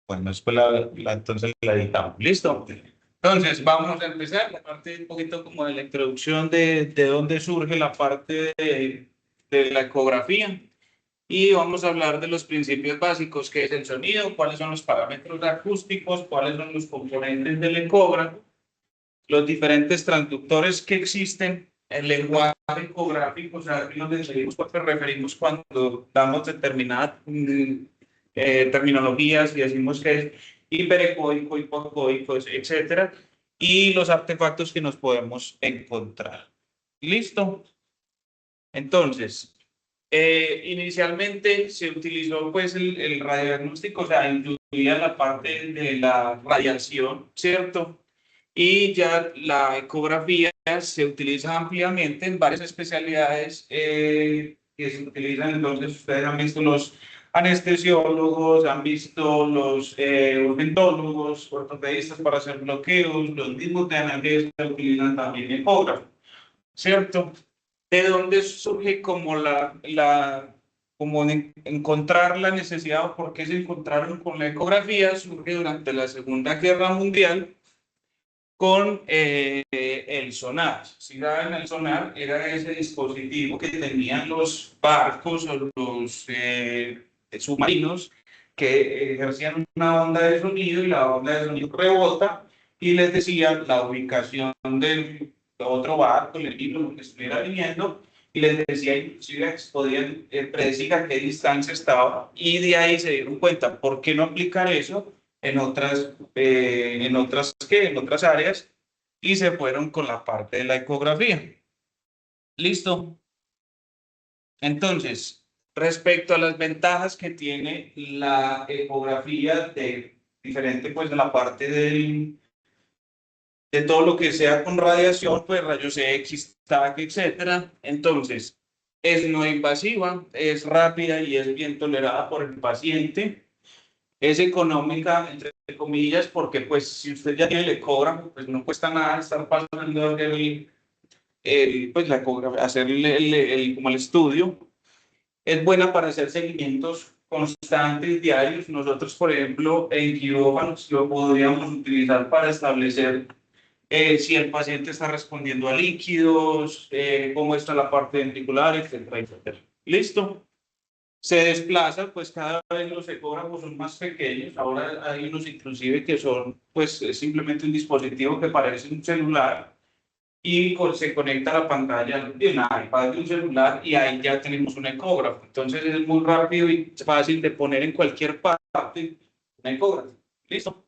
Bueno, después entonces la editamos. ¿Listo? Entonces, vamos a empezar la parte un poquito como de la introducción de dónde surge la parte de la ecografía. Y vamos a hablar de los principios básicos, qué es el sonido, cuáles son los parámetros acústicos, cuáles son los componentes del ecógrafo, los diferentes transductores que existen, el lenguaje ecográfico, o sea, nos referimos cuando damos determinadas terminologías y decimos que es hiperecoico, hipoecoico, etcétera, y los artefactos que nos podemos encontrar. ¿Listo? Entonces, inicialmente se utilizó pues el radiodiagnóstico, o sea, incluía la parte de la radiación, ¿cierto? Y ya la ecografía se utiliza ampliamente en varias especialidades que se utilizan. Entonces, ustedes han visto los anestesiólogos, han visto los urgentólogos, ortopedistas para hacer bloqueos, los mismos de analgesia utilizan también ecógrafo, ¿cierto? ¿De dónde surge como como encontrar la necesidad o por qué se encontraron con la ecografía? Surge durante la Segunda Guerra Mundial con el sonar. Si saben, el sonar era ese dispositivo que tenían los barcos o los submarinos que ejercían una onda de sonido y la onda de sonido rebota y les decía la ubicación del otro barco, el enemigo, lo que estuviera viniendo, y les decía inclusive podían predecir a qué distancia estaba, y de ahí se dieron cuenta, ¿por qué no aplicar eso en otras áreas? Y se fueron con la parte de la ecografía. ¿Listo? Entonces, respecto a las ventajas que tiene la ecografía diferente pues de la parte de todo lo que sea con radiación, pues rayos X, TAC, etcétera. Entonces, es no invasiva, es rápida y es bien tolerada por el paciente. Es económica, entre comillas, porque pues si usted ya tiene el ecógrafo, pues no cuesta nada estar pasando pues la ecografía, hacer como el estudio. Es buena para hacer seguimientos constantes, diarios. Nosotros, por ejemplo, en quirófanos lo podríamos utilizar para establecer si el paciente está respondiendo a líquidos, cómo está la parte ventricular, etcétera, etcétera. ¿Listo? Se desplaza, pues cada vez los ecógrafos son más pequeños. Ahora hay unos inclusive que son, pues simplemente un dispositivo que parece un celular y se conecta a la pantalla de un iPad, de un celular, y ahí ya tenemos un ecógrafo. Entonces es muy rápido y fácil de poner en cualquier parte un ecógrafo. ¿Listo?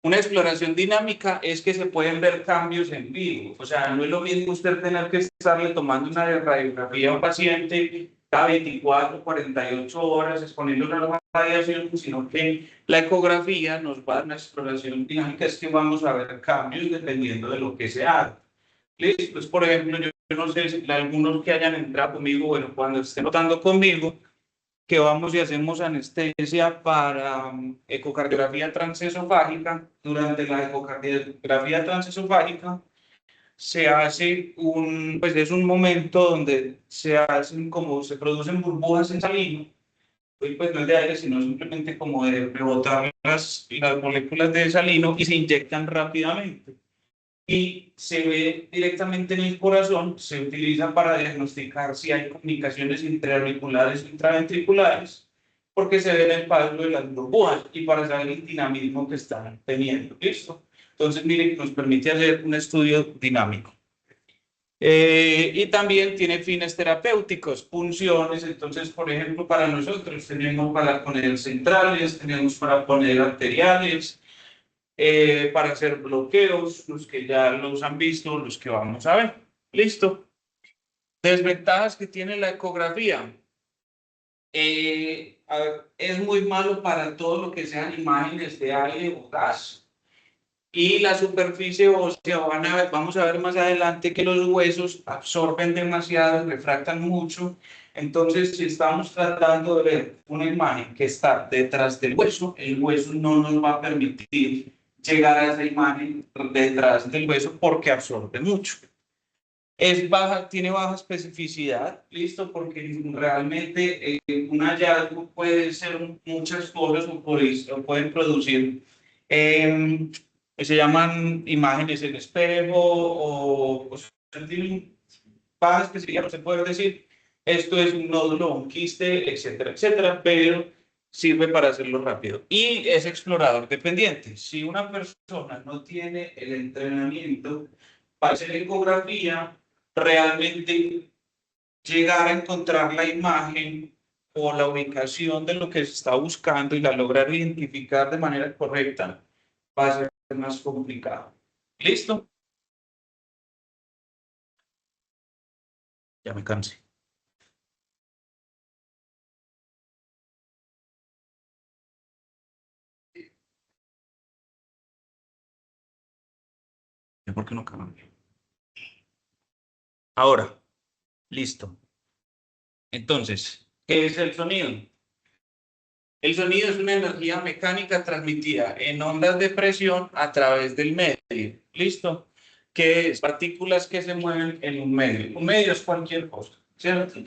Una exploración dinámica es que se pueden ver cambios en vivo. O sea, no es lo mismo usted tener que estarle tomando una radiografía a un paciente cada 24, 48 horas exponiendo una radiación, sino que la ecografía nos va a dar una exploración dinámica, es que vamos a ver cambios dependiendo de lo que se haga. Listo, pues por ejemplo, yo no sé si algunos que hayan entrado conmigo, bueno, cuando estén notando conmigo, que vamos y hacemos anestesia para ecocardiografía transesofágica. Durante la ecocardiografía transesofágica se hace pues es un momento donde se hacen como, se producen burbujas en salino, pues no es de aire, sino simplemente como de rebotar las moléculas de salino y se inyectan rápidamente y se ve directamente en el corazón. Se utiliza para diagnosticar si hay comunicaciones intraauriculares o intraventriculares, porque se ve en el paso de las burbujas y para saber el dinamismo que están teniendo. ¿Listo? Entonces, miren, nos permite hacer un estudio dinámico. Y también tiene fines terapéuticos, punciones. Entonces, por ejemplo, para nosotros tenemos para poner centrales, tenemos para poner arteriales, para hacer bloqueos, los que ya los han visto, los que vamos a ver. Listo. Desventajas que tiene la ecografía. Es muy malo para todo lo que sean imágenes de aire o gas. Y la superficie ósea, vamos a ver más adelante que los huesos absorben demasiado, refractan mucho. Entonces, si estamos tratando de ver una imagen que está detrás del hueso, el hueso no nos va a permitir llegar a esa imagen detrás del hueso porque absorbe mucho. Es baja, tiene baja especificidad, listo, porque realmente un hallazgo puede ser muchas cosas o pueden producir, se llaman imágenes en espejo o tiene baja especificidad, no se puede decir, esto es un nódulo, un quiste, etcétera, etcétera, pero sirve para hacerlo rápido. Y es explorador dependiente. Si una persona no tiene el entrenamiento para hacer ecografía, realmente llegar a encontrar la imagen o la ubicación de lo que se está buscando y la lograr identificar de manera correcta va a ser más complicado. ¿Listo? Ya me cansé. ¿Por qué no cambia? Ahora, listo. Entonces, ¿qué es el sonido? El sonido es una energía mecánica transmitida en ondas de presión a través del medio. ¿Listo? Que es partículas que se mueven en un medio. Un medio es cualquier cosa, ¿cierto?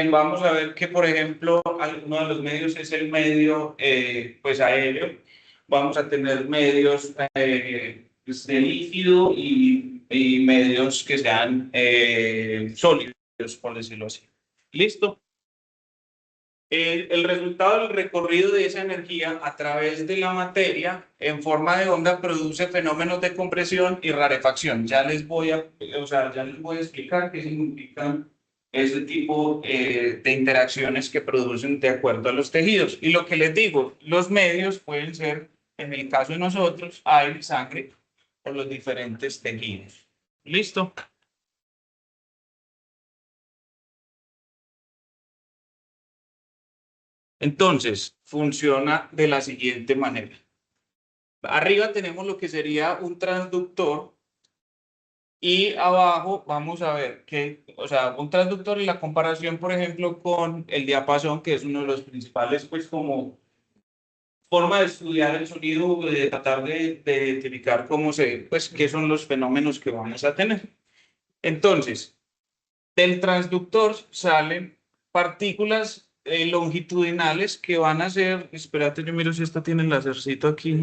Vamos a ver que, por ejemplo, uno de los medios es el medio pues aéreo. Vamos a tener medios pues, de líquido y medios que sean sólidos, por decirlo así. ¿Listo? El resultado del recorrido de esa energía a través de la materia en forma de onda produce fenómenos de compresión y rarefacción. Ya les voy a explicar qué significan ese tipo de interacciones que producen de acuerdo a los tejidos. Y lo que les digo, los medios pueden ser, en el caso de nosotros, aire, sangre o los diferentes tejidos. ¿Listo? Entonces, funciona de la siguiente manera. Arriba tenemos lo que sería un transductor y abajo vamos a ver que, o sea, un transductor y la comparación, por ejemplo, con el diapasón, que es uno de los principales, pues como forma de estudiar el sonido, de tratar de identificar pues, qué son los fenómenos que vamos a tener. Entonces, del transductor salen partículas longitudinales que van a ser, espérate, yo miro si esta tiene el lacercito aquí.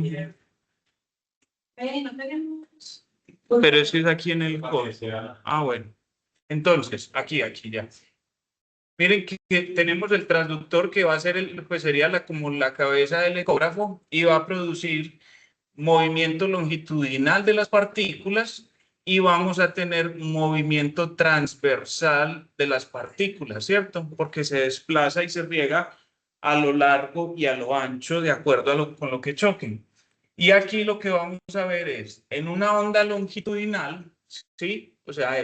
Pero eso es aquí en el coso. Ah, bueno. Entonces, aquí ya. Miren que tenemos el transductor que va a ser pues sería como la cabeza del ecógrafo y va a producir movimiento longitudinal de las partículas y vamos a tener movimiento transversal de las partículas, ¿cierto? Porque se desplaza y se riega a lo largo y a lo ancho de acuerdo con lo que choquen. Y aquí lo que vamos a ver es, en una onda longitudinal, ¿sí? O sea,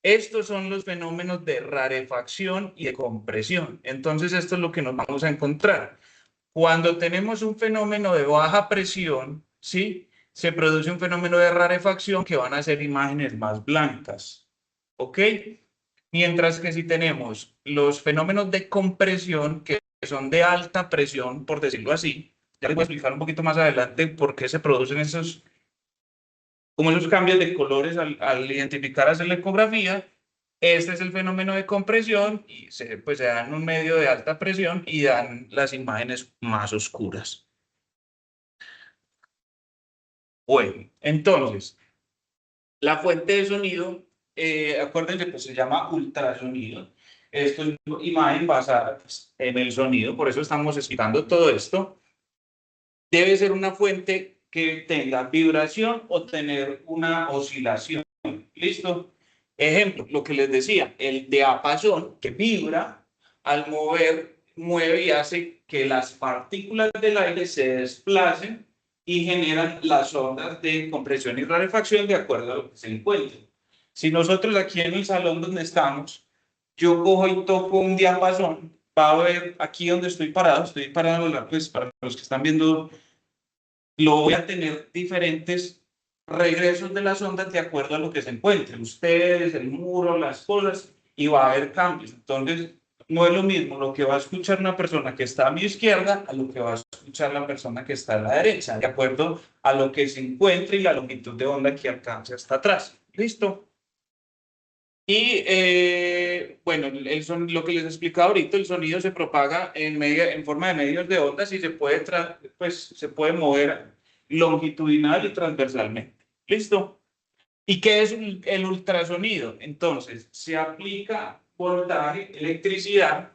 estos son los fenómenos de rarefacción y de compresión. Entonces, esto es lo que nos vamos a encontrar. Cuando tenemos un fenómeno de baja presión, ¿sí? Se produce un fenómeno de rarefacción que van a ser imágenes más blancas. ¿Ok? Mientras que si tenemos los fenómenos de compresión, que son de alta presión, por decirlo así, ya les voy a explicar un poquito más adelante por qué se producen como esos cambios de colores al identificar hacer la ecografía. Este es el fenómeno de compresión y pues se dan un medio de alta presión y dan las imágenes más oscuras. Bueno, entonces, la fuente de sonido, acuérdense que se llama ultrasonido. Esto es imagen basada pues, en el sonido, por eso estamos explicando todo esto. Debe ser una fuente que tenga vibración o tener una oscilación. ¿Listo? Ejemplo, lo que les decía, el diapasón que vibra al mueve y hace que las partículas del aire se desplacen y generan las ondas de compresión y rarefacción de acuerdo a lo que se encuentre. Si nosotros aquí en el salón donde estamos, yo cojo y toco un diapasón, va a ver aquí donde estoy parado, pues para los que están viendo lo voy a tener diferentes regresos de las ondas de acuerdo a lo que se encuentre, ustedes, el muro, las cosas, y va a haber cambios. Entonces, no es lo mismo lo que va a escuchar una persona que está a mi izquierda a lo que va a escuchar la persona que está a la derecha, de acuerdo a lo que se encuentre y la longitud de onda que alcance hasta atrás. ¿Listo? Y bueno, lo que les he explicado ahorita, el sonido se propaga en forma de medios de ondas y pues, se puede mover longitudinal y transversalmente. ¿Listo? ¿Y qué es el ultrasonido? Entonces, se aplica voltaje, electricidad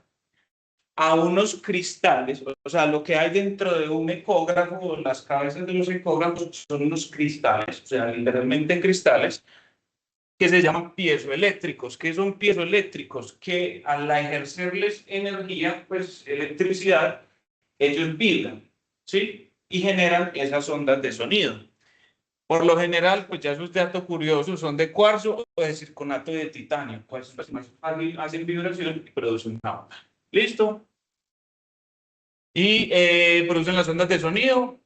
a unos cristales, o sea, lo que hay dentro de un ecógrafo, las cabezas de los ecógrafos son unos cristales, o sea, literalmente cristales, que se llaman piezoeléctricos. ¿Qué son piezoeléctricos? Que al ejercerles energía, pues electricidad, ellos vibran, ¿sí? Y generan esas ondas de sonido. Por lo general, pues ya esos datos curiosos son de cuarzo o de circonato de titanio. Pues más fácil, hacen vibración y producen una onda. ¿Listo? Y producen las ondas de sonido,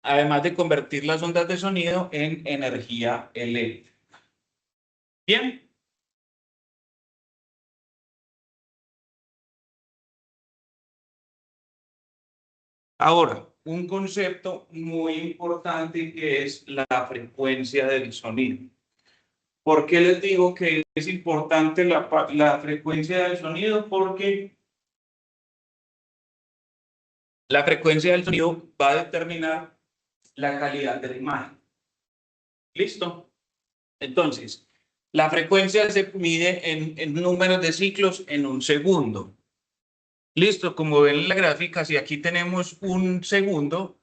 además de convertir las ondas de sonido en energía eléctrica. Bien. Ahora, un concepto muy importante que es la frecuencia del sonido. ¿Por qué les digo que es importante la frecuencia del sonido? Porque la frecuencia del sonido va a determinar la calidad de la imagen. ¿Listo? Entonces, la frecuencia se mide en números de ciclos en un segundo. Listo, como ven en la gráfica, si aquí tenemos un segundo,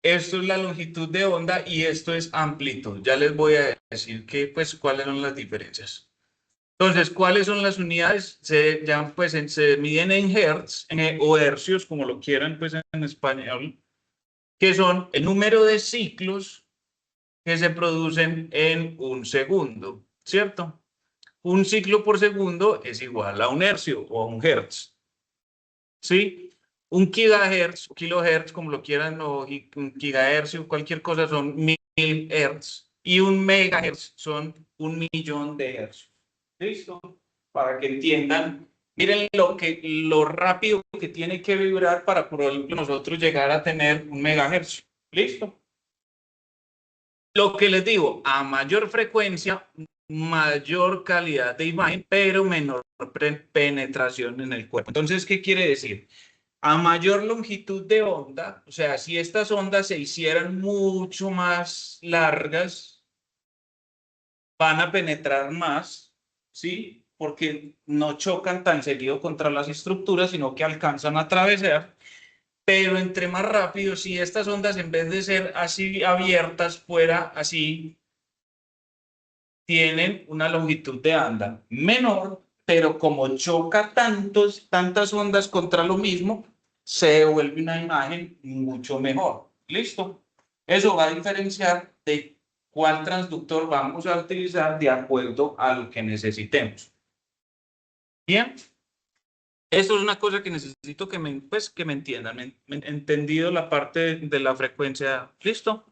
esto es la longitud de onda y esto es amplitud. Ya les voy a decir pues, cuáles son las diferencias. Entonces, ¿cuáles son las unidades? Se miden en hertz o hercios, como lo quieran pues, en español, que son el número de ciclos que se producen en un segundo, ¿cierto? Un ciclo por segundo es igual a un hercio o a un hertz, ¿sí? Un gigahertz, kilohertz, como lo quieran, o un gigahercio, cualquier cosa son 1000 hertz y un megahertz son 1.000.000 de hercios. ¿Listo? Para que entiendan, miren lo rápido que tiene que vibrar para, por ejemplo, nosotros llegar a tener un megahertz. ¿Listo? Lo que les digo, a mayor frecuencia, mayor calidad de imagen, pero menor penetración en el cuerpo. Entonces, ¿qué quiere decir? A mayor longitud de onda, o sea, si estas ondas se hicieran mucho más largas, van a penetrar más, ¿sí? Porque no chocan tan seguido contra las estructuras, sino que alcanzan a atravesar. Pero entre más rápido, si estas ondas en vez de ser así abiertas, fuera así, tienen una longitud de onda menor, pero como choca tantas ondas contra lo mismo, se vuelve una imagen mucho mejor. ¿Listo? Eso va a diferenciar de cuál transductor vamos a utilizar de acuerdo a lo que necesitemos. Bien, esto es una cosa que necesito que me entiendan. Entendido la parte de la frecuencia. ¿Listo?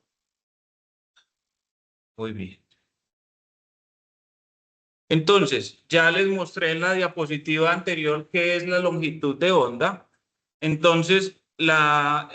Muy bien. Entonces, ya les mostré en la diapositiva anterior qué es la longitud de onda. Entonces, ya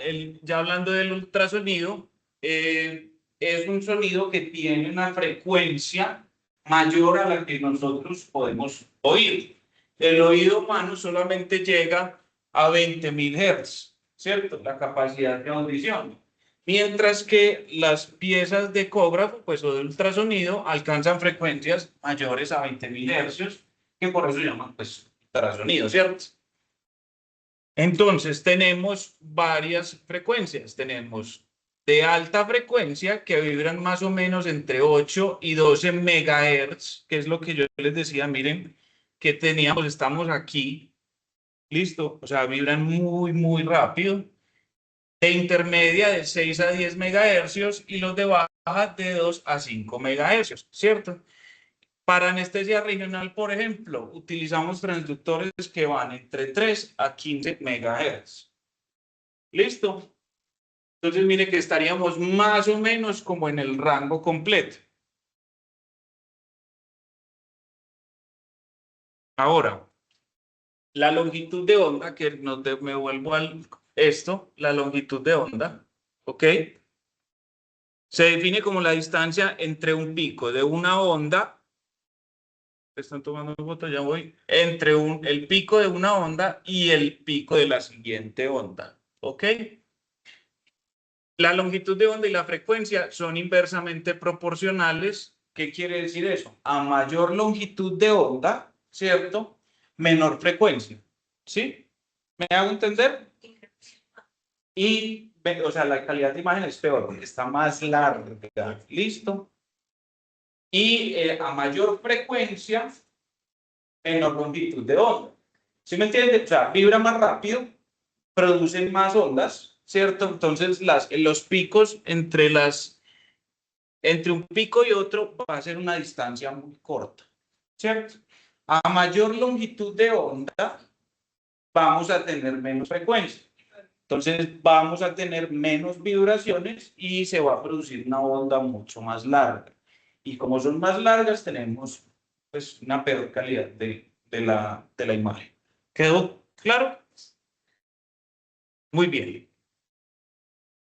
hablando del ultrasonido, es un sonido que tiene una frecuencia mayor a la que nosotros podemos oír. El oído humano solamente llega a 20.000 Hz, ¿cierto? La capacidad de audición. Mientras que las piezas de ecógrafo, pues, o de ultrasonido, alcanzan frecuencias mayores a 20.000 hercios, que por eso se llaman, pues, ultrasonido, ¿cierto? Entonces, tenemos varias frecuencias. Tenemos de alta frecuencia, que vibran más o menos entre 8 y 12 megahertz, que es lo que yo les decía, miren, que estamos aquí, listo, o sea, vibran muy, muy rápido. De intermedia de 6 a 10 megahercios y los de baja de 2 a 5 megahercios, ¿cierto? Para anestesia regional, por ejemplo, utilizamos transductores que van entre 3 a 15 megahertz. ¿Listo? Entonces, mire que estaríamos más o menos como en el rango completo. Ahora, la longitud de onda, que me vuelvo al la longitud de onda, ¿ok? Se define como la distancia entre un pico de una onda están tomando fotos, ya voy, entre el pico de una onda y el pico de la siguiente onda, ¿ok? La longitud de onda y la frecuencia son inversamente proporcionales. ¿Qué quiere decir eso? A mayor longitud de onda, ¿cierto? Menor frecuencia, ¿sí? ¿Me hago entender? Y, o sea, la calidad de imagen es peor porque está más larga, ¿listo? Y a mayor frecuencia, menor longitud de onda. ¿Sí me entiende? O sea, vibra más rápido, producen más ondas, ¿cierto? Entonces, los picos entre un pico y otro va a ser una distancia muy corta, ¿cierto? A mayor longitud de onda, vamos a tener menos frecuencia. Entonces, vamos a tener menos vibraciones y se va a producir una onda mucho más larga. Y como son más largas, tenemos pues una peor calidad de la imagen. ¿Quedó claro? Muy bien.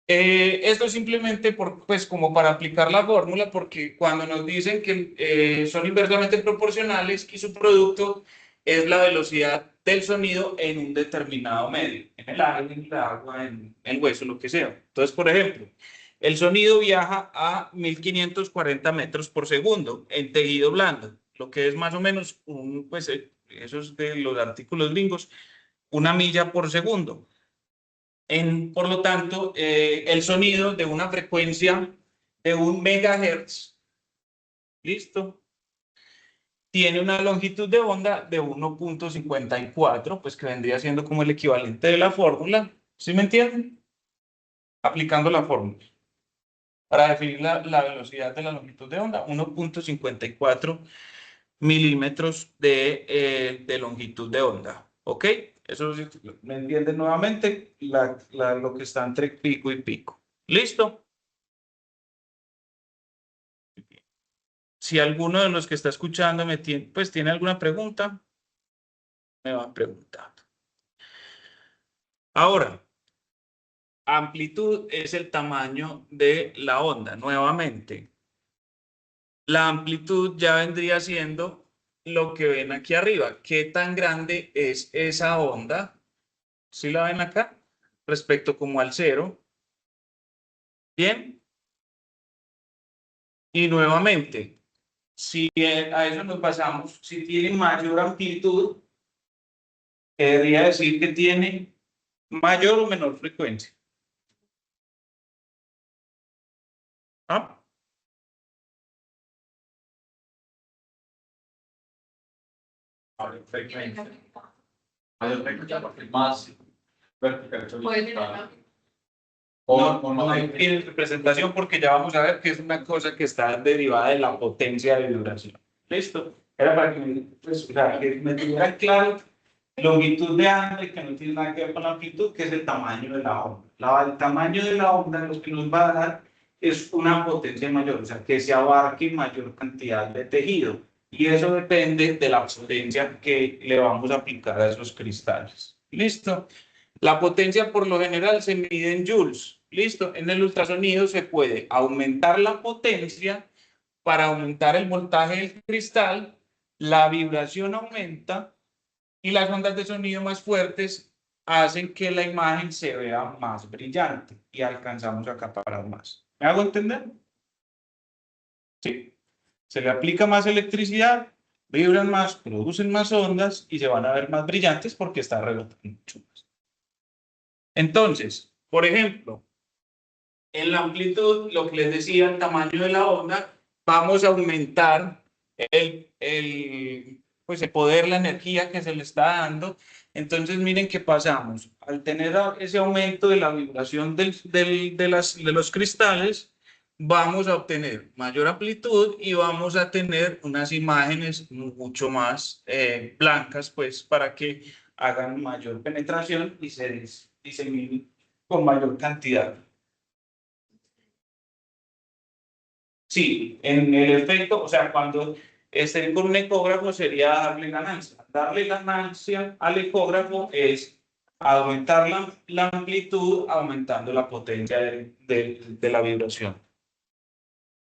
Esto simplemente pues como para aplicar la fórmula, porque cuando nos dicen que son inversamente proporcionales y su producto es la velocidad del sonido en un determinado medio, en el aire, en el agua, en el hueso, lo que sea. Entonces, por ejemplo, el sonido viaja a 1540 metros por segundo en tejido blando, lo que es más o menos, pues eso es de los artículos gringos, 1 milla por segundo. Por lo tanto, el sonido de una frecuencia de 1 megahertz, listo, tiene una longitud de onda de 1,54, pues que vendría siendo como el equivalente de la fórmula. ¿Sí me entienden? Aplicando la fórmula. Para definir la velocidad de la longitud de onda, 1,54 milímetros de longitud de onda. ¿Ok? Eso sí, me entienden nuevamente lo que está entre pico y pico. ¿Listo? Si alguno de los que está escuchando pues tiene alguna pregunta, me va preguntando. Ahora, amplitud es el tamaño de la onda. Nuevamente, la amplitud ya vendría siendo lo que ven aquí arriba. ¿Qué tan grande es esa onda? ¿Sí la ven acá? Respecto como al cero. Bien. Y nuevamente, si a eso nos basamos, si tiene mayor amplitud, querría decir que tiene mayor o menor frecuencia. ¿Ah? Mayor frecuencia. Mayor frecuencia porque más vertical. No hay representación porque ya vamos a ver que es una cosa que está derivada de la potencia de vibración. ¿Listo? Era para que, pues, o sea, que me tuviera claro longitud de onda y que no tiene nada que ver con la amplitud, que es el tamaño de la onda. El tamaño de la onda lo que nos va a dar es una potencia mayor, o sea, que se abarque mayor cantidad de tejido. Y eso depende de la potencia que le vamos a aplicar a esos cristales. ¿Listo? La potencia por lo general se mide en joules. ¿Listo? En el ultrasonido se puede aumentar la potencia para aumentar el voltaje del cristal, la vibración aumenta y las ondas de sonido más fuertes hacen que la imagen se vea más brillante y alcanzamos a acaparar más. ¿Me hago entender? Sí. Se le aplica más electricidad, vibran más, producen más ondas y se van a ver más brillantes porque está rebotando mucho más. Entonces, por ejemplo, en la amplitud, lo que les decía, el tamaño de la onda, vamos a aumentar pues el poder, la energía que se le está dando. Entonces, miren qué pasamos. Al tener ese aumento de la vibración de los cristales, vamos a obtener mayor amplitud y vamos a tener unas imágenes mucho más blancas, pues, para que hagan mayor penetración y se diseminen con mayor cantidad. Sí, en el efecto, o sea, cuando estén con un ecógrafo sería darle ganancia. Darle ganancia al ecógrafo es aumentar la amplitud, aumentando la potencia de la vibración.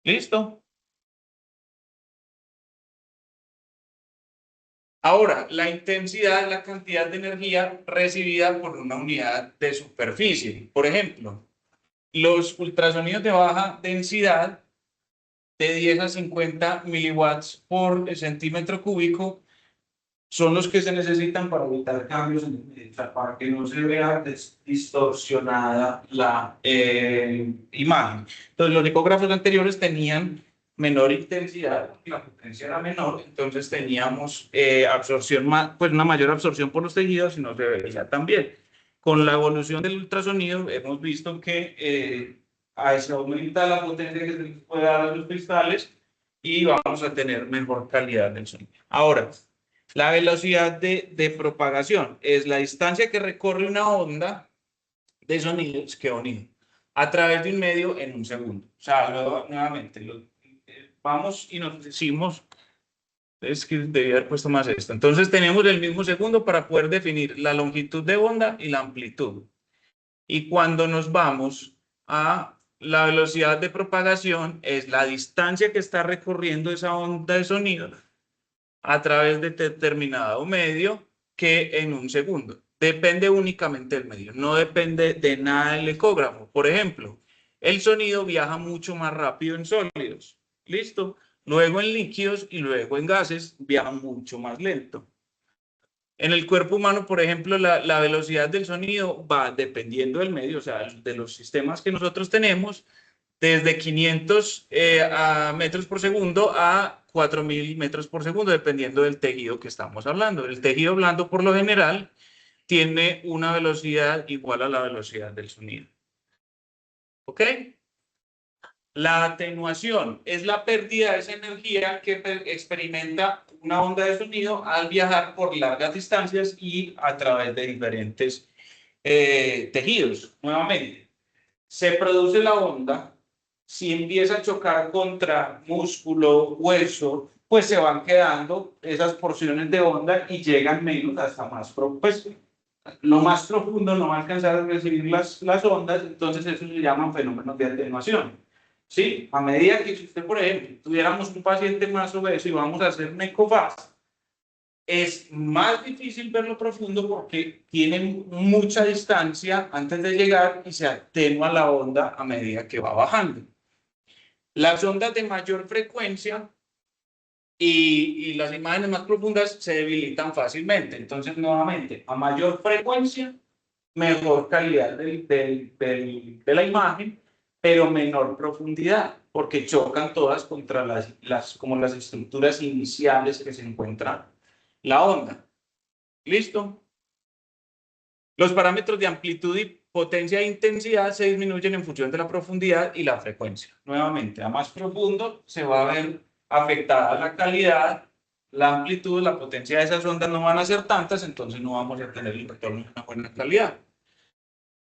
¿Listo? Ahora, la intensidad es la cantidad de energía recibida por una unidad de superficie. Por ejemplo, los ultrasonidos de baja densidad de 10 a 50 miliwatts por centímetro cúbico son los que se necesitan para evitar cambios en el medio, o sea, para que no se vea distorsionada la imagen. Entonces, los ecógrafos anteriores tenían menor intensidad, la potencia era menor, entonces teníamos absorción pues una mayor absorción por los tejidos y no se veía tan bien. Con la evolución del ultrasonido hemos visto que se aumenta la potencia que se les puede dar a los cristales y vamos a tener mejor calidad del sonido. Ahora, la velocidad de propagación es la distancia que recorre una onda de sonidos que unido a través de un medio en un segundo. O sea, nuevamente, vamos y nos decimos, es que debía haber puesto más esto. Entonces tenemos el mismo segundo para poder definir la longitud de onda y la amplitud. Y cuando nos vamos a la velocidad de propagación, es la distancia que está recorriendo esa onda de sonido a través de determinado medio que en un segundo. Depende únicamente del medio, no depende de nada del ecógrafo. Por ejemplo, el sonido viaja mucho más rápido en sólidos, ¿listo? Luego en líquidos y luego en gases viaja mucho más lento. En el cuerpo humano, por ejemplo, la velocidad del sonido va dependiendo del medio, o sea, de los sistemas que nosotros tenemos, desde 500 metros por segundo a 4000 metros por segundo, dependiendo del tejido que estamos hablando. El tejido blando, por lo general, tiene una velocidad igual a la velocidad del sonido. ¿Ok? La atenuación es la pérdida de esa energía que experimenta una onda de sonido al viajar por largas distancias y a través de diferentes tejidos. Nuevamente, se produce la onda, si empieza a chocar contra músculo, hueso, pues se van quedando esas porciones de onda y llegan menos hasta más pues, lo más profundo no va a alcanzar a recibir las ondas, entonces eso se llaman fenómenos de atenuación. ¿Sí? A medida que si usted, por ejemplo, tuviéramos un paciente más obeso y vamos a hacer un ecofast, es más difícil verlo profundo porque tiene mucha distancia antes de llegar y se atenúa la onda a medida que va bajando. Las ondas de mayor frecuencia y las imágenes más profundas se debilitan fácilmente. Entonces, nuevamente, a mayor frecuencia, mejor calidad de la imagen, pero menor profundidad, porque chocan todas contra como las estructuras iniciales que se encuentra la onda. ¿Listo? Los parámetros de amplitud y potencia e intensidad se disminuyen en función de la profundidad y la frecuencia. Nuevamente, a más profundo se va a ver afectada la calidad, la amplitud, la potencia de esas ondas no van a ser tantas, entonces no vamos a tener el retorno de una buena calidad.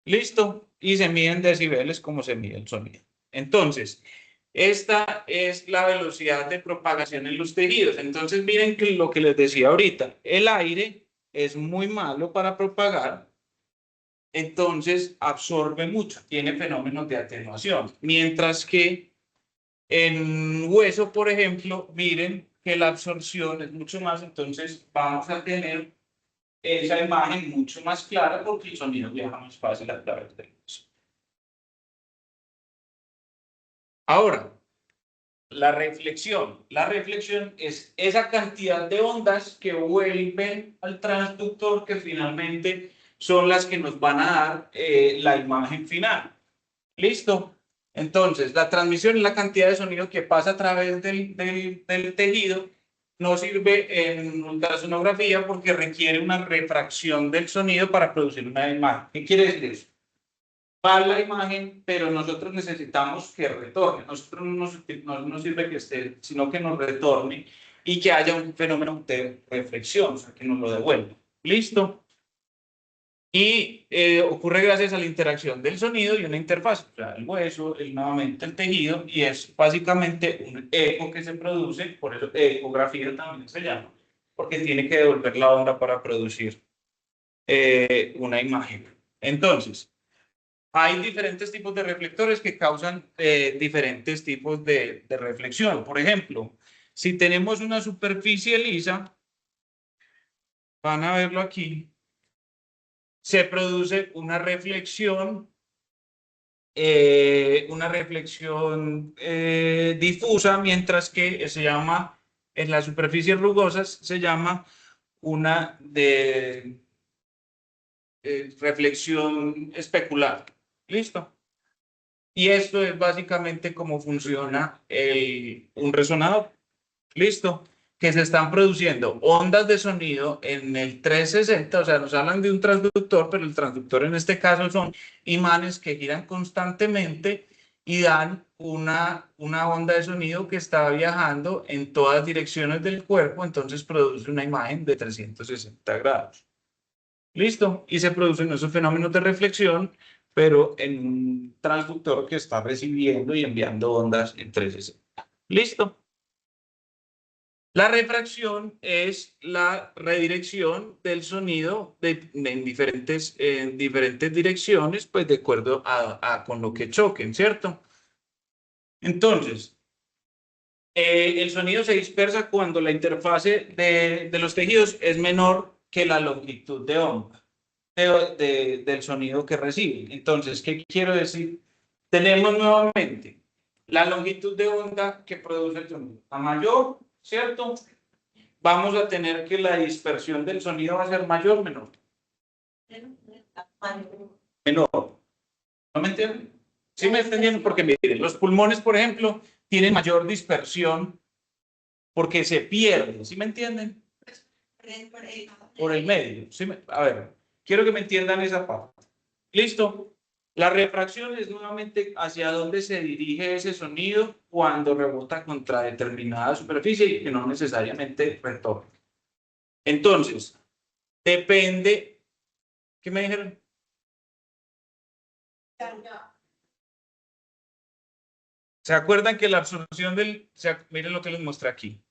¿Listo? Y se miden decibeles como se mide el sonido. Entonces, esta es la velocidad de propagación en los tejidos. Entonces, miren que lo que les decía ahorita, el aire es muy malo para propagar, entonces absorbe mucho, tiene fenómenos de atenuación. Mientras que en hueso, por ejemplo, miren que la absorción es mucho más, entonces vamos a tener esa imagen mucho más clara porque el sonido viaja más fácil a través del hueso. Ahora, la reflexión. La reflexión es esa cantidad de ondas que vuelven al transductor que finalmente son las que nos van a dar la imagen final. ¿Listo? Entonces, la transmisión es la cantidad de sonido que pasa a través del tejido. No sirve en ultrasonografía porque requiere una refracción del sonido para producir una imagen. ¿Qué quiere decir eso? Para la imagen, pero nosotros necesitamos que retorne. Nosotros no nos sirve que esté, sino que nos retorne y que haya un fenómeno de reflexión, o sea, que nos lo devuelva. ¿Listo? Y ocurre gracias a la interacción del sonido y una interfaz, o sea, el hueso, nuevamente el tejido, y es básicamente un eco que se produce, por eso ecografía también se llama, porque tiene que devolver la onda para producir una imagen. Entonces, hay diferentes tipos de reflectores que causan diferentes tipos de reflexión. Por ejemplo, si tenemos una superficie lisa, van a verlo aquí, se produce una reflexión difusa, mientras que se llama, en las superficies rugosas, se llama una reflexión especular. ¿Listo? Y esto es básicamente cómo funciona un resonador. ¿Listo? Que se están produciendo ondas de sonido en el 360, o sea, nos hablan de un transductor, pero el transductor en este caso son imanes que giran constantemente y dan una onda de sonido que está viajando en todas direcciones del cuerpo, entonces produce una imagen de 360 grados. ¿Listo? Y se producen esos fenómenos de reflexión, pero en un transductor que está recibiendo y enviando ondas en 360. ¿Listo? La refracción es la redirección del sonido en diferentes direcciones, pues de acuerdo con lo que choquen, ¿cierto? Entonces, el sonido se dispersa cuando la interfase de los tejidos es menor que la longitud de onda del sonido que recibe. Entonces, ¿qué quiero decir? Tenemos nuevamente la longitud de onda que produce el sonido. A mayor, ¿cierto? Vamos a tener que la dispersión del sonido va a ser mayor o menor. Menor. ¿No me entienden? ¿Sí me entienden? Porque miren, los pulmones, por ejemplo, tienen mayor dispersión porque se pierden. ¿Sí me entienden? Por el medio. ¿Sí a ver, quiero que me entiendan esa parte. ¿Listo? La refracción es nuevamente hacia dónde se dirige ese sonido cuando rebota contra determinada superficie y que no necesariamente retorna. Entonces, depende. ¿Qué me dijeron? ¿Se acuerdan que la absorción miren lo que les muestra aquí?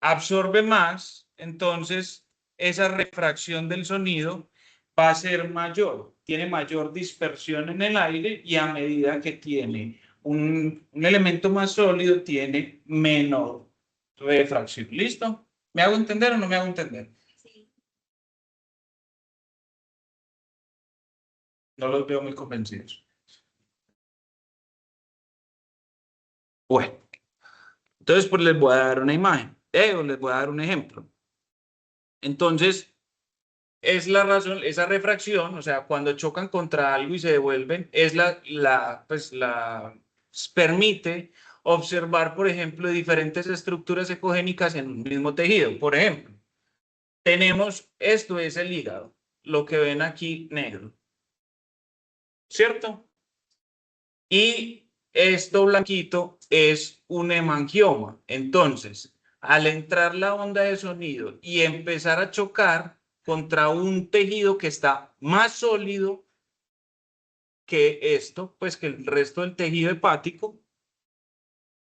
Absorbe más, entonces esa refracción del sonido va a ser mayor, tiene mayor dispersión en el aire y a medida que tiene un elemento más sólido, tiene menor refracción. ¿Listo? ¿Me hago entender o no me hago entender? Sí. No los veo muy convencidos. Bueno, entonces pues les voy a dar una imagen, o les voy a dar un ejemplo. Entonces, es la razón, esa refracción, o sea, cuando chocan contra algo y se devuelven, es pues permite observar, por ejemplo, diferentes estructuras ecogénicas en un mismo tejido. Por ejemplo, tenemos, esto es el hígado, lo que ven aquí negro, ¿cierto? Y esto blanquito es un hemangioma. Entonces, al entrar la onda de sonido y empezar a chocar contra un tejido que está más sólido que esto, pues que el resto del tejido hepático,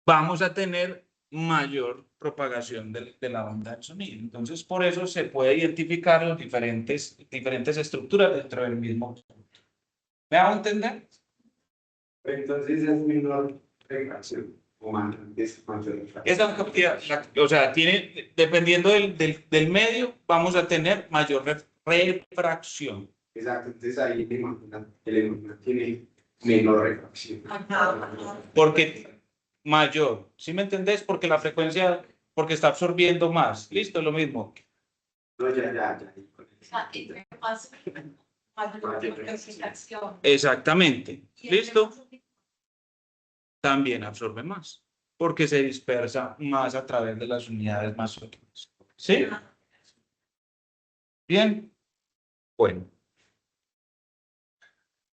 vamos a tener mayor propagación de la onda del sonido. Entonces, por eso se puede identificar las diferentes estructuras dentro del mismo punto. ¿Me hago entender? Entonces es menor refracción humana, es mayor refracción. Esa cantidad, o sea, dependiendo del medio, vamos a tener mayor refracción. Exacto, entonces ahí el hemangioma tiene menor refracción. Porque mayor, ¿sí me entendés? Porque la frecuencia, porque está absorbiendo más. Listo, lo mismo. No, ya. Exactamente. ¿Listo? También absorbe más, porque se dispersa más a través de las unidades más sólidas. ¿Sí? Bien. Bueno.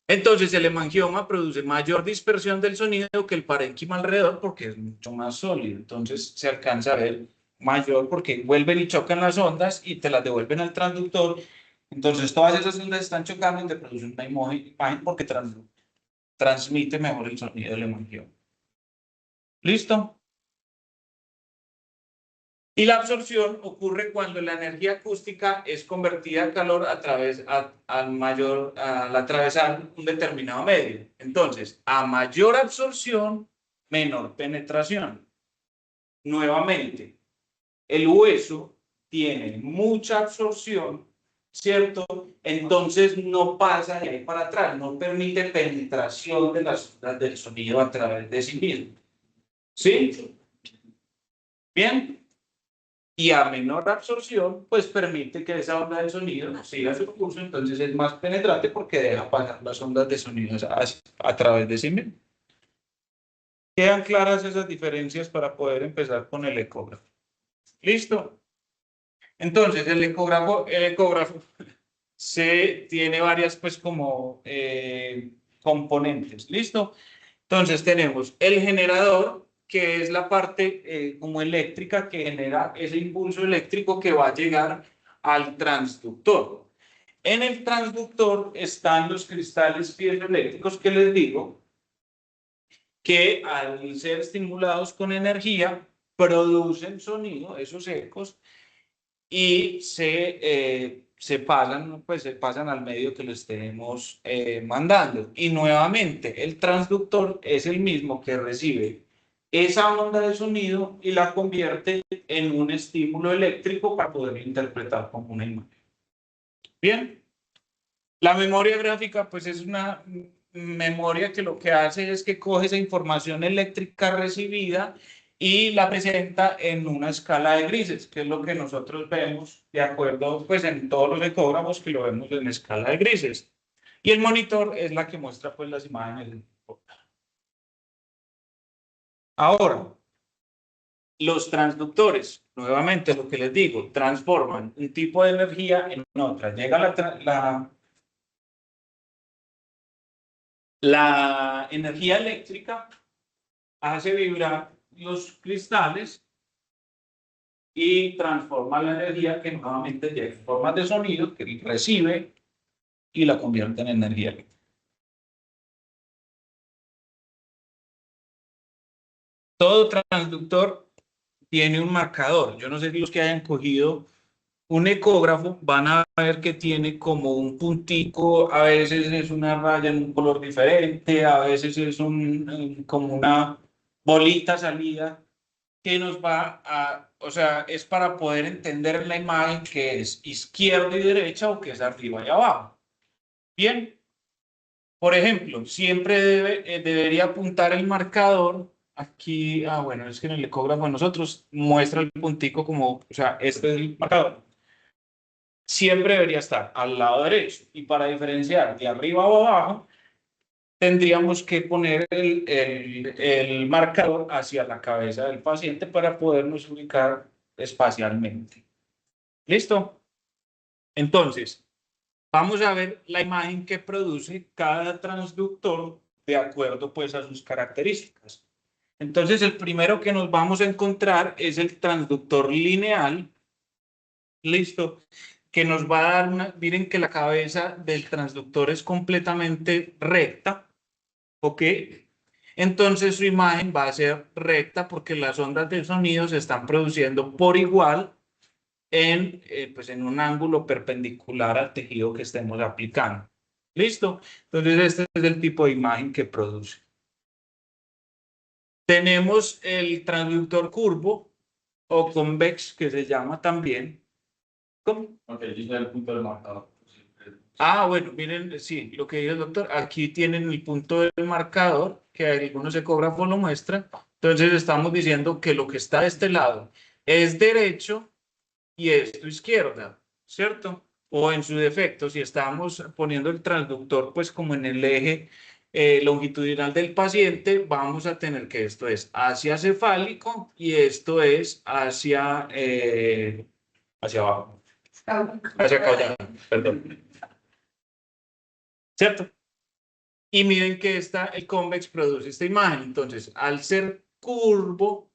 Entonces el hemangioma produce mayor dispersión del sonido que el parénquima alrededor porque es mucho más sólido. Entonces se alcanza a ver mayor porque vuelven y chocan las ondas y te las devuelven al transductor. Entonces todas esas ondas están chocando y te producen una imagen porque transmite mejor el sonido del hemangioma. ¿Listo? Y la absorción ocurre cuando la energía acústica es convertida a calor al atravesar un determinado medio. Entonces, a mayor absorción, menor penetración. Nuevamente, el hueso tiene mucha absorción, ¿cierto? Entonces no pasa de ahí para atrás, no permite penetración de las ondas del sonido a través de sí mismo. ¿Sí? Bien. Y a menor absorción, pues permite que esa onda de sonido siga su curso, entonces es más penetrante porque deja pasar las ondas de sonido a través de sí mismo. ¿Quedan claras esas diferencias para poder empezar con el ecógrafo? ¿Listo? Entonces, el ecógrafo tiene varias, pues, como componentes. ¿Listo? Entonces, tenemos el generador, que es la parte como eléctrica que genera ese impulso eléctrico que va a llegar al transductor. En el transductor están los cristales piezoeléctricos que les digo, que al ser estimulados con energía, producen sonido, esos ecos, y se pasan, pues se pasan al medio que le estemos mandando. Y nuevamente, el transductor es el mismo que recibe esa onda de sonido y la convierte en un estímulo eléctrico para poder interpretar como una imagen. Bien, la memoria gráfica pues es una memoria que lo que hace es que coge esa información eléctrica recibida y la presenta en una escala de grises, que es lo que nosotros vemos de acuerdo, pues en todos los ecógrafos que lo vemos en escala de grises. Y el monitor es la que muestra pues las imágenes. Ahora, los transductores, nuevamente lo que les digo, transforman un tipo de energía en otra. Llega la energía eléctrica, hace vibrar los cristales y transforma la energía que nuevamente llega en forma de sonido que recibe y la convierte en energía eléctrica. Todo transductor tiene un marcador. Yo no sé si los que hayan cogido un ecógrafo van a ver que tiene como un puntico, a veces es una raya en un color diferente, a veces es como una bolita salida que nos va a, o sea, es para poder entender la imagen que es izquierda y derecha o que es arriba y abajo. Bien, por ejemplo, siempre debería apuntar el marcador aquí, bueno, es que en el ecógrafo de nosotros muestra el puntico como, o sea, este es el marcador. Siempre debería estar al lado derecho y para diferenciar de arriba o abajo, tendríamos que poner el marcador hacia la cabeza del paciente para podernos ubicar espacialmente. ¿Listo? Entonces, vamos a ver la imagen que produce cada transductor de acuerdo pues a sus características. Entonces, el primero que nos vamos a encontrar es el transductor lineal. ¿Listo? Que nos va a dar miren que la cabeza del transductor es completamente recta. ¿Ok? Entonces su imagen va a ser recta porque las ondas del sonido se están produciendo por igual pues en un ángulo perpendicular al tejido que estemos aplicando. ¿Listo? Entonces este es el tipo de imagen que produce. Tenemos el transductor curvo o convex que se llama también. ¿Cómo? Ok, yo ya el punto del marcador. Bueno, miren, sí, lo que dice el doctor, aquí tienen el punto del marcador, que algunos ecógrafos lo muestran. Entonces estamos diciendo que lo que está de este lado es derecho y esto izquierda, ¿cierto? O en su defecto, si estamos poniendo el transductor pues como en el eje longitudinal del paciente, vamos a tener que esto es hacia cefálico y esto es hacia abajo, hacia caudal, perdón. ¿Cierto? Y miren que el convex produce esta imagen. Entonces, al ser curvo,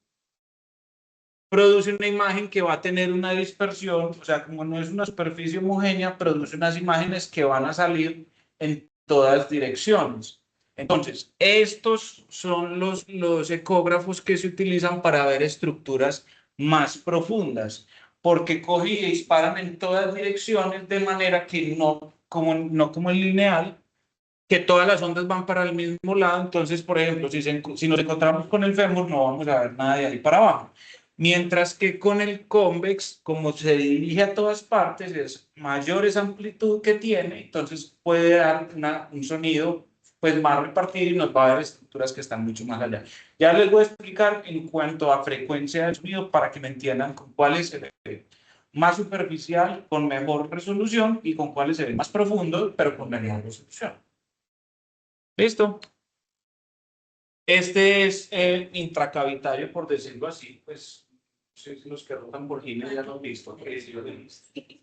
produce una imagen que va a tener una dispersión, o sea, como no es una superficie homogénea, produce unas imágenes que van a salir en todas direcciones. Entonces, estos son los ecógrafos que se utilizan para ver estructuras más profundas, porque cogen y disparan en todas direcciones de manera que no como el lineal, que todas las ondas van para el mismo lado. Entonces, por ejemplo, si nos encontramos con el fémur, no vamos a ver nada de ahí para abajo. Mientras que con el convex, como se dirige a todas partes, es mayor esa amplitud que tiene, entonces puede dar un sonido pues más repartido y nos va a dar estructuras que están mucho más allá. Ya les voy a explicar en cuanto a frecuencia del sonido para que me entiendan con cuál es el más superficial, con mejor resolución y con cuáles se ve más profundo, pero con menor resolución. ¿Listo? Este es el intracavitario, por decirlo así, pues los que rotan por Gine ya lo han visto,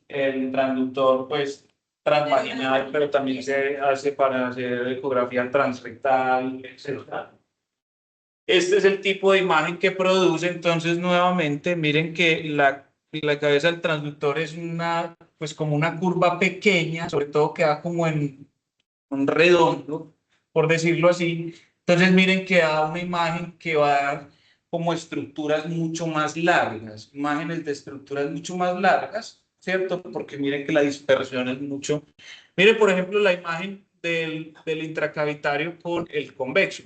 el transductor, pues transvaginal, pero también se hace para hacer ecografía transrectal, etc. Este es el tipo de imagen que produce, entonces nuevamente miren que la cabeza del transductor es pues como una curva pequeña, sobre todo queda como en un redondo, por decirlo así. Entonces miren que da una imagen que va a dar como estructuras mucho más largas, imágenes de estructuras mucho más largas, ¿cierto? Porque miren que la dispersión es mucho. Miren, por ejemplo, la imagen del intracavitario con el convexo.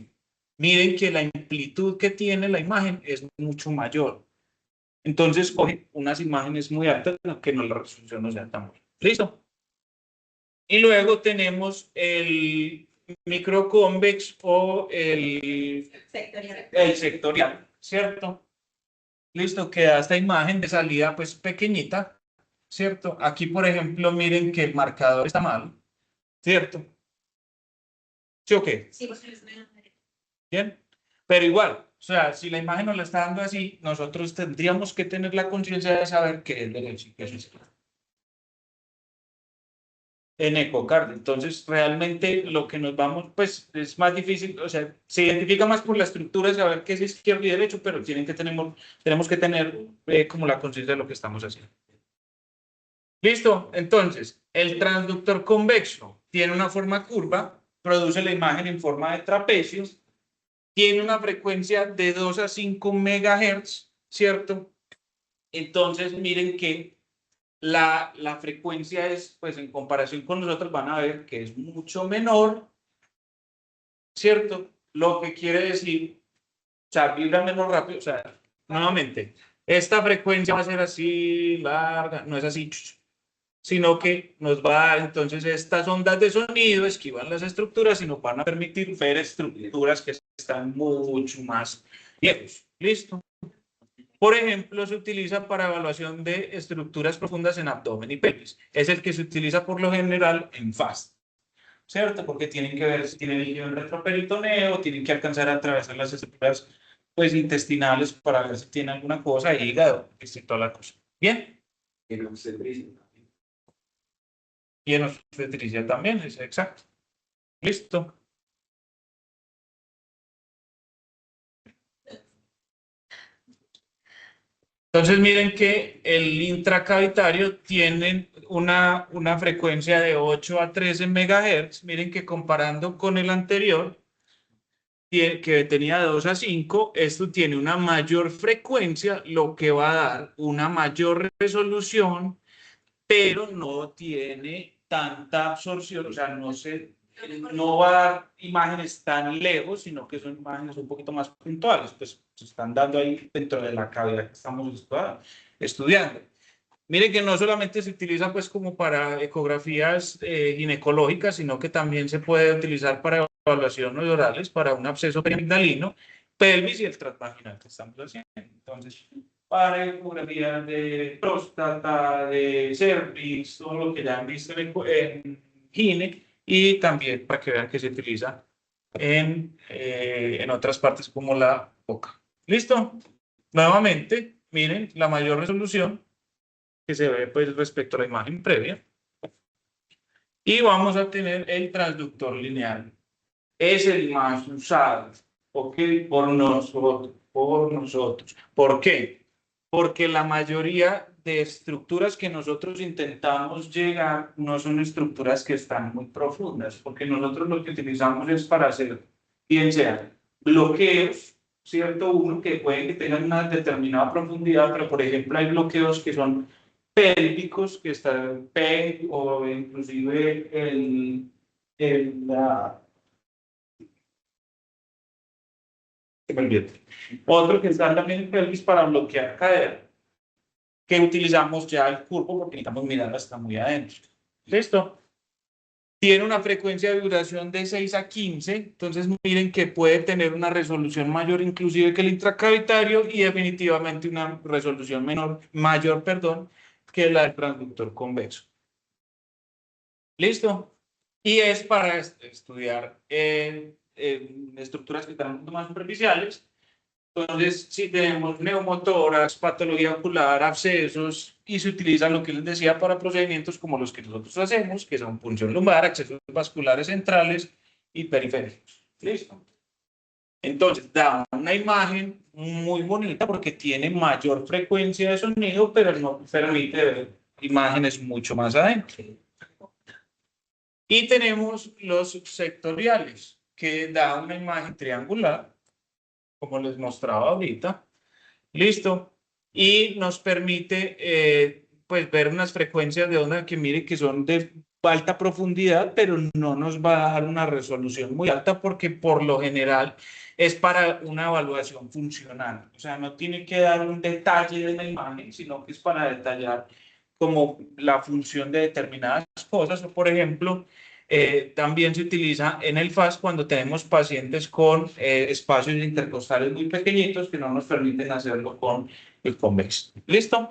Miren que la amplitud que tiene la imagen es mucho mayor. Entonces coge unas imágenes muy altas, aunque no la resolución no sea tan buena. ¿Listo? Y luego tenemos el microconvex o el sectorial, ¿cierto? Listo, queda esta imagen de salida pues pequeñita, ¿cierto? Aquí, por ejemplo, miren que el marcador está mal, ¿cierto? ¿Sí o qué? Sí, bien. Pero igual, o sea, si la imagen nos la está dando así, nosotros tendríamos que tener la conciencia de saber qué es derecho y qué es izquierda. En ecocardio. Entonces, realmente lo que nos vamos, pues es más difícil, o sea, se identifica más por la estructura, saber qué es izquierdo y derecho, pero tenemos que tener como la conciencia de lo que estamos haciendo. Listo, entonces, el transductor convexo tiene una forma curva, produce la imagen en forma de trapecio, tiene una frecuencia de 2 a 5 megahertz, ¿cierto? Entonces, miren que la frecuencia es, pues en comparación con nosotros van a ver que es mucho menor, ¿cierto? Lo que quiere decir, o sea, vibra menos rápido, o sea, nuevamente, esta frecuencia va a ser así larga, no es así, sino que nos va a dar entonces estas ondas de sonido, esquivan las estructuras y nos van a permitir ver estructuras que están mucho más lejos. ¿Listo? Por ejemplo, se utiliza para evaluación de estructuras profundas en abdomen y pelvis. Es el que se utiliza por lo general en FAST, ¿cierto? Porque tienen que ver si tienen el retroperitoneo, tienen que alcanzar a atravesar las estructuras pues, intestinales para ver si tiene alguna cosa, hígado, y toda la cosa. ¿Bien? Y en obstetricia también. Y en obstetricia también, es exacto. Listo. Entonces miren que el intracavitario tiene una frecuencia de 8 a 13 megahertz. Miren que comparando con el anterior, que tenía 2 a 5, esto tiene una mayor frecuencia, lo que va a dar una mayor resolución, pero no tiene tanta absorción, o sea, no va a dar imágenes tan lejos, sino que son imágenes un poquito más puntuales, pues se están dando ahí dentro de la cavidad que estamos estudiando. Miren que no solamente se utiliza pues como para ecografías ginecológicas, sino que también se puede utilizar para evaluaciones orales, para un absceso periamidalino, pelvis y el transvaginal que estamos haciendo. Entonces, para ecografías de próstata, de cervix, todo lo que ya han visto en gine, y también para que vean que se utiliza en otras partes como la boca. ¿Listo? Nuevamente, miren, la mayor resolución que se ve pues respecto a la imagen previa. Y vamos a tener el transductor lineal. Es el más usado, ¿ok? Por nosotros, por nosotros. ¿Por qué? Porque la mayoría de estructuras que nosotros intentamos llegar no son estructuras que están muy profundas, porque nosotros lo que utilizamos es para hacer, bien sea bloqueos, ¿cierto? Uno que puede que tengan una determinada profundidad, pero por ejemplo hay bloqueos que son pélvicos, que están PEG o inclusive el se me olvidó. Otro que está también en pelvis para bloquear cadera, que utilizamos ya el curvo porque necesitamos mirar hasta muy adentro. ¿Listo? Tiene una frecuencia de vibración de 6 a 15, entonces miren que puede tener una resolución mayor inclusive que el intracavitario y definitivamente una resolución mayor, que la del transductor convexo. ¿Listo? Y es para estudiar estructuras que están mucho más superficiales. Entonces, si tenemos neumotórax, patología ocular, abscesos, y se utiliza lo que les decía para procedimientos como los que nosotros hacemos, que son punción lumbar, accesos vasculares centrales y periféricos. ¿Listo? Entonces, da una imagen muy bonita porque tiene mayor frecuencia de sonido, pero no permite ver imágenes mucho más adentro. Y tenemos los sectoriales, que da una imagen triangular, como les mostraba ahorita. Listo. Y nos permite pues ver unas frecuencias de onda que mire que son de alta profundidad, pero no nos va a dar una resolución muy alta porque por lo general es para una evaluación funcional. O sea, no tiene que dar un detalle de la imagen, sino que es para detallar como la función de determinadas cosas. O por ejemplo, también se utiliza en el FAS cuando tenemos pacientes con espacios intercostales muy pequeñitos que no nos permiten hacerlo con el convexo. ¿Listo?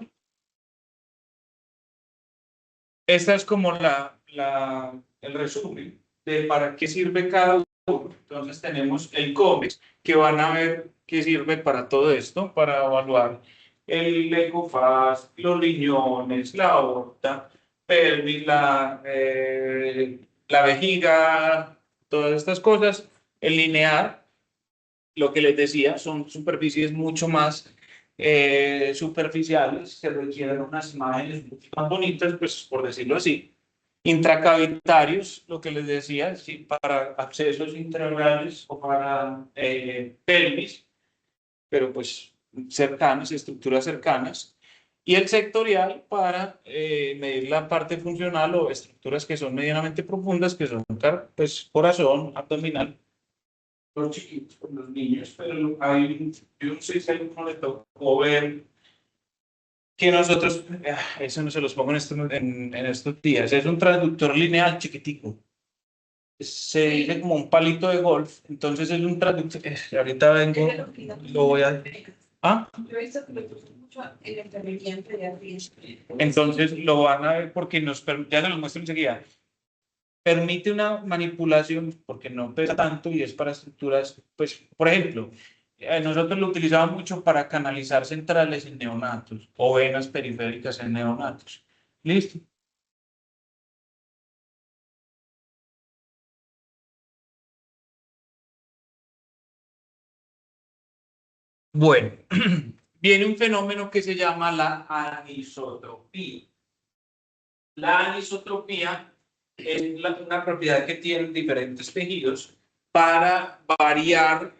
Esta es como el resumen de para qué sirve cada uno. Entonces tenemos el COMEX, que van a ver que sirve para todo esto, para evaluar el ecofaz, los riñones, la aorta, pelvis, la vejiga, todas estas cosas. El linear, lo que les decía, son superficies mucho más superficiales, que requieren unas imágenes mucho más bonitas, pues por decirlo así. Intracavitarios, lo que les decía, sí, para accesos intraorales o para pelvis, pero pues cercanas, estructuras cercanas. Y el sectorial para medir la parte funcional o estructuras que son medianamente profundas, que son pues, corazón, abdominal, los chiquitos, con los niños, pero hay, yo no sé si a alguno le tocó ver que nosotros, eso no se los pongo en estos días, es un transductor lineal chiquitico. Se dice como un palito de golf, entonces es un transductor. Ahorita vengo, lo voy a. ¿Ah? Yo he visto que lo usan mucho en el tratamiento de arriesgo. Entonces lo van a ver porque ya se los muestro enseguida. Permite una manipulación porque no pesa tanto y es para estructuras, pues, por ejemplo, nosotros lo utilizamos mucho para canalizar centrales en neonatos o venas periféricas en neonatos. ¿Listo? Bueno, viene un fenómeno que se llama la anisotropía. La anisotropía es una propiedad que tienen diferentes tejidos para variar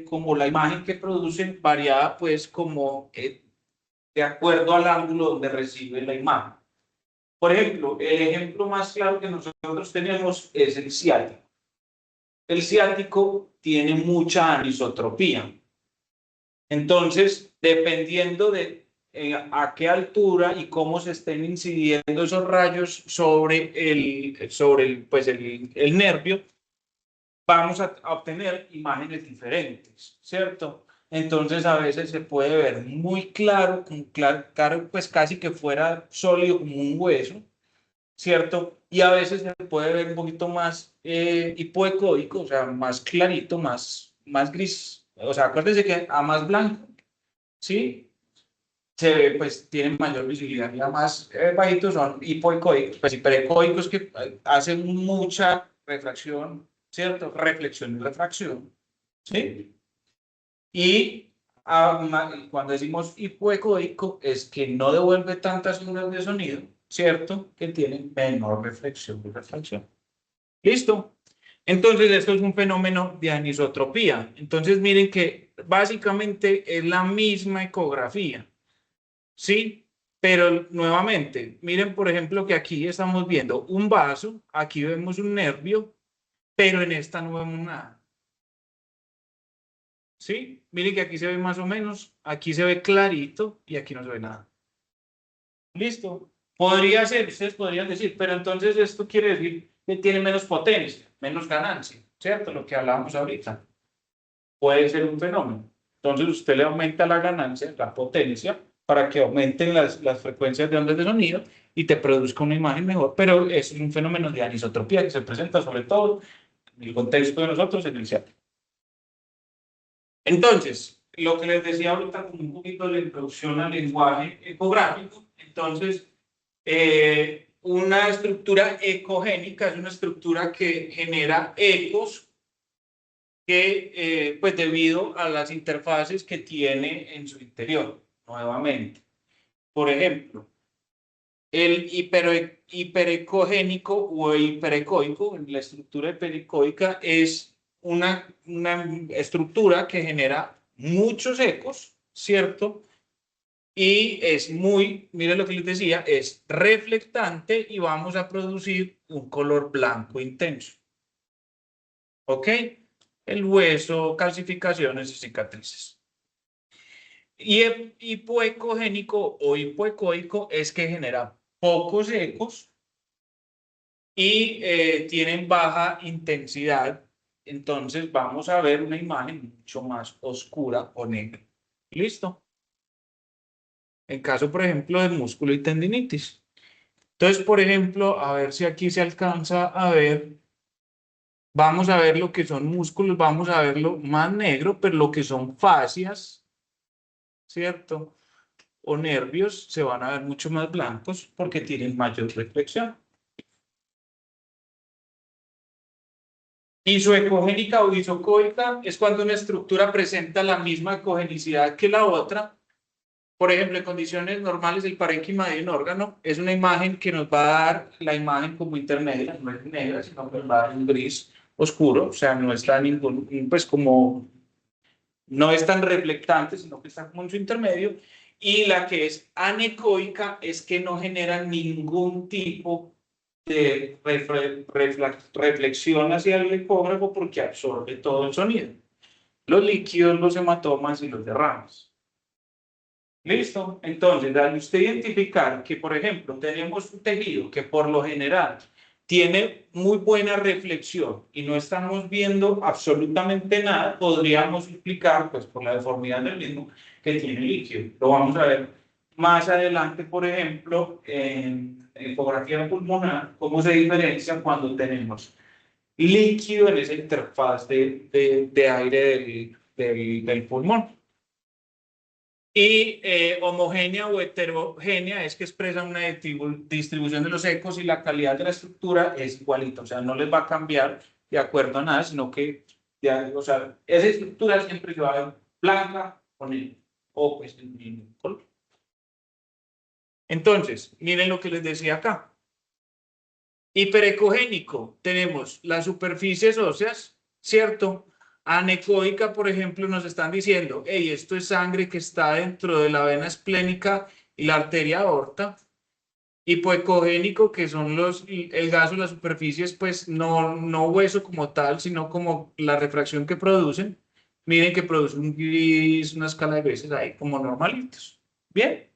como la imagen que producen, variada pues como de acuerdo al ángulo donde recibe la imagen. Por ejemplo, el ejemplo más claro que nosotros tenemos es el ciático. El ciático tiene mucha anisotropía. Entonces, dependiendo de a qué altura y cómo se estén incidiendo esos rayos pues el nervio, vamos a obtener imágenes diferentes, ¿cierto? Entonces, a veces se puede ver muy claro, claro, pues casi que fuera sólido como un hueso, ¿cierto? Y a veces se puede ver un poquito más hipoecóico, o sea, más clarito, más gris. O sea, acuérdense que a más blanco, ¿sí? Se ve, pues tienen mayor visibilidad. Y a más bajitos son hipoecoicos, pues hiperecoicos que hacen mucha refracción, ¿cierto? Reflexión y refracción, ¿sí? Y cuando decimos hipoecoico es que no devuelve tantas ondas de sonido, ¿cierto? Que tienen menor reflexión y refracción. ¿Listo? Entonces, esto es un fenómeno de anisotropía. Entonces, miren que básicamente es la misma ecografía, ¿sí? Pero nuevamente, miren, por ejemplo, que aquí estamos viendo un vaso, aquí vemos un nervio, pero en esta no vemos nada. ¿Sí? Miren que aquí se ve más o menos, aquí se ve clarito y aquí no se ve nada. ¿Listo? Podría ser, ustedes podrían decir, pero entonces esto quiere decir que tiene menos potencia, menos ganancia, ¿cierto? Lo que hablábamos ahorita. Puede ser un fenómeno. Entonces usted le aumenta la ganancia, la potencia, para que aumenten las frecuencias de ondas de sonido y te produzca una imagen mejor, pero es un fenómeno de anisotropía que se presenta sobre todo en el contexto de nosotros en el cielo. Entonces, lo que les decía ahorita como un poquito de la introducción al lenguaje ecográfico, entonces, una estructura ecogénica es una estructura que genera ecos que, pues debido a las interfaces que tiene en su interior, nuevamente. Por ejemplo, el hiperecogénico o hiperecoico, la estructura hiperecoica es una estructura que genera muchos ecos, ¿cierto? Y es muy, miren lo que les decía, es reflectante y vamos a producir un color blanco intenso. ¿Ok? El hueso, calcificaciones y cicatrices. Y el hipoecogénico o hipoecoico es que genera pocos ecos y tienen baja intensidad. Entonces vamos a ver una imagen mucho más oscura o negra. ¿Listo? En caso, por ejemplo, de músculo y tendinitis. Entonces, por ejemplo, a ver si aquí se alcanza a ver. Vamos a ver lo que son músculos, vamos a verlo más negro, pero lo que son fascias, ¿cierto? O nervios se van a ver mucho más blancos porque tienen mayor reflexión. Isoecogénica o isocoica es cuando una estructura presenta la misma ecogenicidad que la otra. Por ejemplo, en condiciones normales, el parénquima de un órgano es una imagen que nos va a dar la imagen como intermedia, no es negra, sino que va a dar un gris oscuro, o sea, no está ningún, pues como, no es tan reflectante, sino que está como en su intermedio. Y la que es anecoica es que no genera ningún tipo de reflexión hacia el ecógrafo porque absorbe todo el sonido. Los líquidos, los hematomas y los derrames. ¿Listo? Entonces, al usted identificar que, por ejemplo, tenemos un tejido que por lo general tiene muy buena reflexión y no estamos viendo absolutamente nada, podríamos explicar, pues por la deformidad del mismo, que tiene líquido. Lo vamos a ver más adelante, por ejemplo, en ecografía pulmonar, cómo se diferencia cuando tenemos líquido en esa interfaz de aire del pulmón. Y homogénea o heterogénea es que expresan una distribución de los ecos y la calidad de la estructura es igualita, o sea, no les va a cambiar de acuerdo a nada, sino que, ya, o sea, esa estructura siempre se va a ver blanca o negra, o pues el mismo color. Entonces, miren lo que les decía acá. Hiperecogénico, tenemos las superficies óseas, ¿cierto? Anecoica, por ejemplo, nos están diciendo, hey, esto es sangre que está dentro de la vena esplénica y la arteria aorta. Hipoecogénico, que son el gaso, las superficies, pues no hueso como tal, sino como la refracción que producen. Miren que producen un gris, una escala de grises ahí, como normalitos. Bien.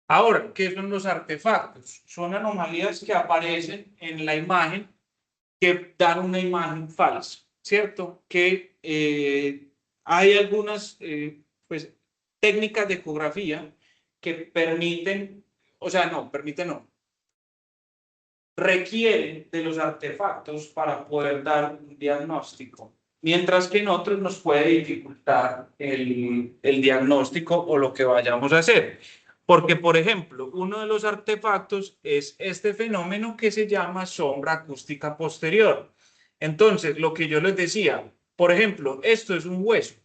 Ahora, ¿qué son los artefactos? Son anomalías que aparecen en la imagen que dan una imagen falsa, ¿cierto? Que hay algunas pues, técnicas de ecografía que permiten, o sea, no, permiten no, requieren de los artefactos para poder dar un diagnóstico, mientras que en otros nos puede dificultar el diagnóstico o lo que vayamos a hacer. Porque, por ejemplo, uno de los artefactos es este fenómeno que se llama sombra acústica posterior. Entonces, lo que yo les decía, por ejemplo, esto es un hueso.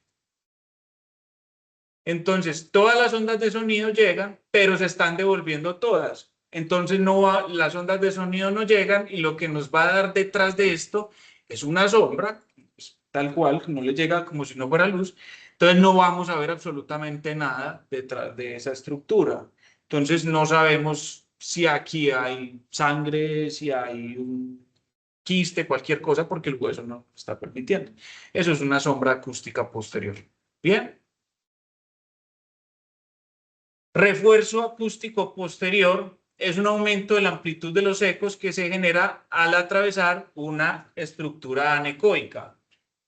Entonces, todas las ondas de sonido llegan, pero se están devolviendo todas. Entonces, las ondas de sonido no llegan y lo que nos va a dar detrás de esto es una sombra, pues, tal cual, que no le llega como si no fuera luz. Entonces, no vamos a ver absolutamente nada detrás de esa estructura. Entonces, no sabemos si aquí hay sangre, si hay quiste, cualquier cosa, porque el hueso no lo está permitiendo. Eso es una sombra acústica posterior. Bien. Refuerzo acústico posterior es un aumento de la amplitud de los ecos que se genera al atravesar una estructura anecoica.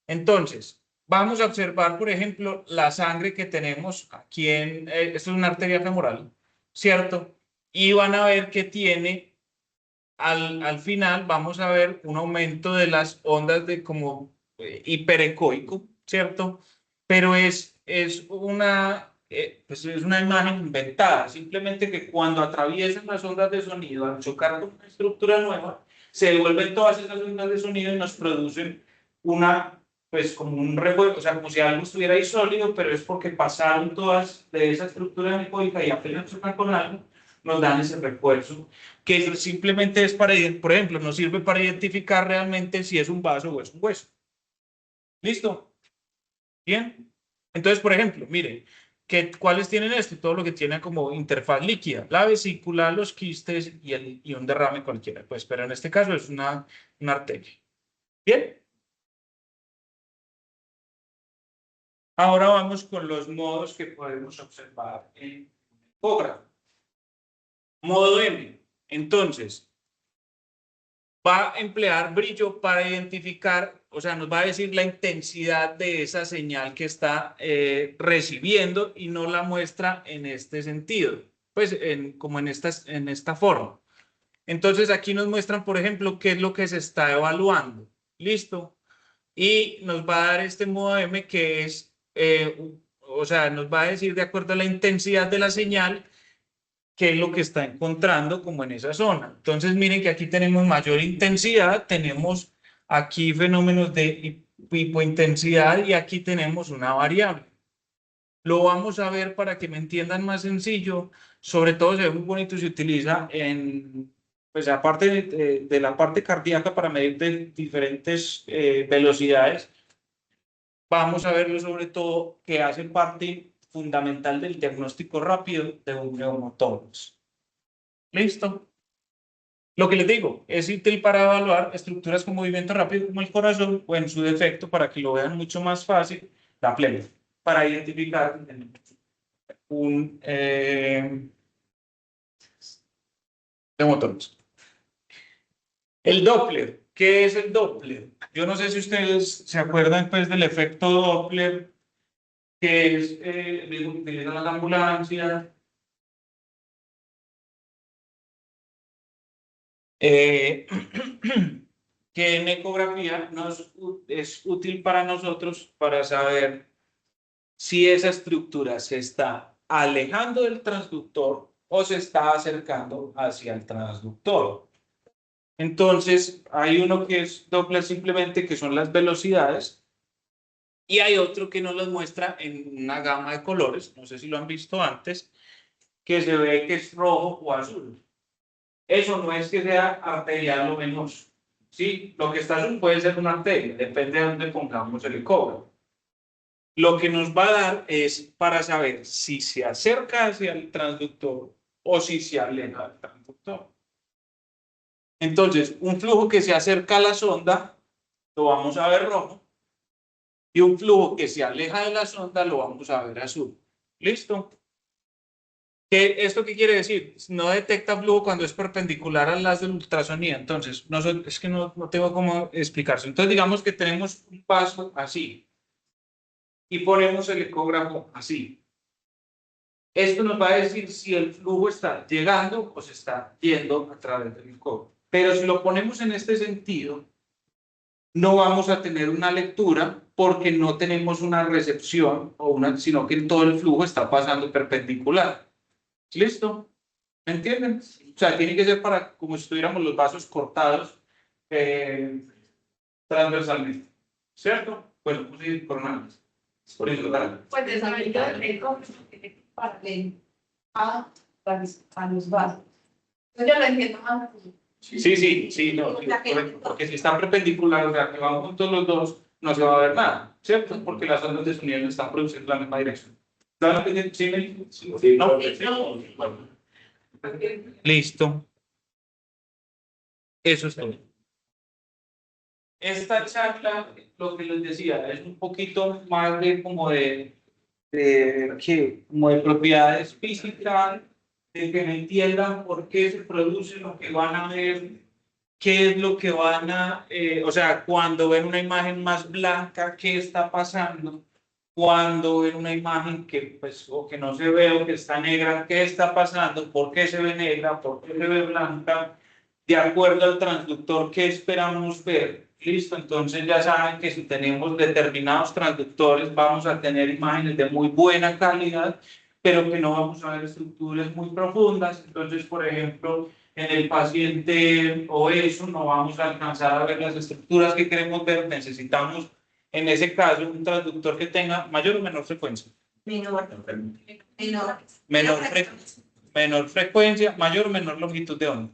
Entonces, vamos a observar, por ejemplo, la sangre que tenemos aquí esto es una arteria femoral, ¿cierto? Y van a ver que tiene, al final, vamos a ver un aumento de las ondas de como hiperecoico, ¿cierto? Pero pues es una imagen inventada, simplemente que cuando atraviesan las ondas de sonido al chocar con una estructura nueva, se devuelven todas esas ondas de sonido y nos producen pues como un refuerzo, o sea, como si algo estuviera ahí sólido, pero es porque pasaron todas de esa estructura anecoica y apenas chocan con algo, nos dan ese refuerzo, que simplemente es para, por ejemplo, nos sirve para identificar realmente si es un vaso o es un hueso. ¿Listo? Bien. Entonces, por ejemplo, miren, ¿cuáles tienen esto? Todo lo que tiene como interfaz líquida, la vesícula, los quistes y un derrame cualquiera. Pues, pero en este caso es una arteria. Bien. Ahora vamos con los modos que podemos observar en un ecógrafo. Modo M. Entonces, va a emplear brillo para identificar, o sea, nos va a decir la intensidad de esa señal que está recibiendo y no la muestra en este sentido, pues como en esta forma. Entonces aquí nos muestran, por ejemplo, qué es lo que se está evaluando. ¿Listo? Y nos va a dar este modo M que es, o sea, nos va a decir de acuerdo a la intensidad de la señal qué es lo que está encontrando como en esa zona. Entonces miren que aquí tenemos mayor intensidad, tenemos aquí fenómenos de hipointensidad y aquí tenemos una variable. Lo vamos a ver para que me entiendan más sencillo, sobre todo se ve muy bonito y se utiliza pues aparte de la parte cardíaca para medir de diferentes velocidades, vamos a verlo sobre todo que hace parte fundamental del diagnóstico rápido de un neumotórax. ¿Listo? Lo que les digo, es útil para evaluar estructuras con movimiento rápido como el corazón o en su defecto, para que lo vean mucho más fácil, la plema, para identificar un neumotórax. El Doppler, ¿qué es el Doppler? Yo no sé si ustedes se acuerdan pues del efecto Doppler, que es el mismo que utilizan las ambulancias. Que en ecografía es útil para nosotros para saber si esa estructura se está alejando del transductor o se está acercando hacia el transductor. Entonces, hay uno que es Doppler simplemente, que son las velocidades, y hay otro que nos los muestra en una gama de colores, no sé si lo han visto antes, que se ve que es rojo o azul. Eso no es que sea arterial o venoso. Sí, lo que está azul puede ser una arteria, depende de dónde pongamos el ecógrafo. Lo que nos va a dar es para saber si se acerca hacia el transductor o si se aleja del transductor. Entonces, un flujo que se acerca a la sonda lo vamos a ver rojo y un flujo que se aleja de la sonda lo vamos a ver azul. ¿Listo? ¿Esto qué quiere decir? No detecta flujo cuando es perpendicular al haz del ultrasonido. Entonces, es que no tengo cómo explicarse. Entonces, digamos que tenemos un paso así y ponemos el ecógrafo así. Esto nos va a decir si el flujo está llegando o se está yendo a través del ecógrafo. Pero si lo ponemos en este sentido, no vamos a tener una lectura porque no tenemos una recepción, sino que todo el flujo está pasando perpendicular. ¿Listo? ¿Me entienden? O sea, tiene que ser como si tuviéramos los vasos cortados transversalmente. ¿Cierto? Bueno, pues sí, coronales. Horizontal. Pues desarrollo del paralelo a los vasos. Yo ya lo entiendo más. Sí, no, porque si están perpendiculares, o sea, que van juntos los dos, no se va a ver nada, ¿cierto? Porque las ondas de sonido no están produciendo la misma dirección. ¿Claro que sí? ¿No? Bueno. Listo. Eso es todo. esta charla, lo que les decía, es un poquito más de como como de propiedades físicas, de que me entiendan por qué se produce lo que van a ver, qué es lo que van a, o sea, cuando ven una imagen más blanca, qué está pasando, cuando ven una imagen que, pues, o que no se ve o que está negra, qué está pasando, por qué se ve negra, por qué se ve blanca, de acuerdo al transductor que esperamos ver. Listo, entonces ya saben que si tenemos determinados transductores vamos a tener imágenes de muy buena calidad, pero que no vamos a ver estructuras muy profundas. Entonces, por ejemplo, en el paciente obeso no vamos a alcanzar a ver las estructuras que queremos ver. Necesitamos, en ese caso, un transductor que tenga mayor o menor frecuencia. Menor frecuencia, mayor o menor longitud de onda.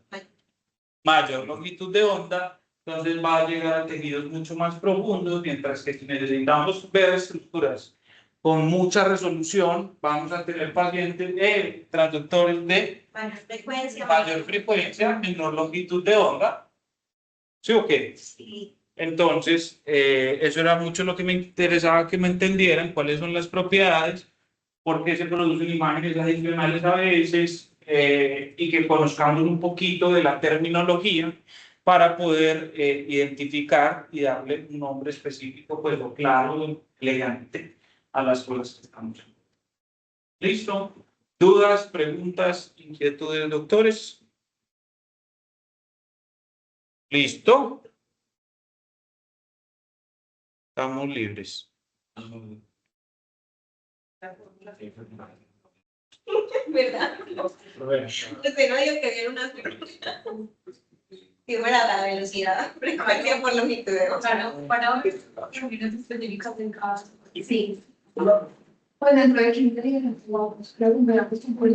Mayor longitud de onda, entonces va a llegar a tejidos mucho más profundos, mientras que si necesitamos ver estructuras con mucha resolución, vamos a tener pacientes transductores de mayor frecuencia, menor longitud de onda. ¿Sí o qué? Sí. Entonces, eso era mucho lo que me interesaba que me entendieran, cuáles son las propiedades, por qué se producen imágenes adicionales a veces, y que conozcamos un poquito de la terminología para poder identificar y darle un nombre específico, pues lo claro, elegante a las cosas que estamos haciendo. ¿Listo? ¿Dudas, preguntas, inquietudes, doctores? ¿Listo? Estamos libres. ¿Verdad? Pero yo que viene una que fuera la velocidad, frecuencia por longitud de onda. Para reuniones específicas en cada. Sí. Pues dentro de 15 días, vamos, creo que me la cuestión por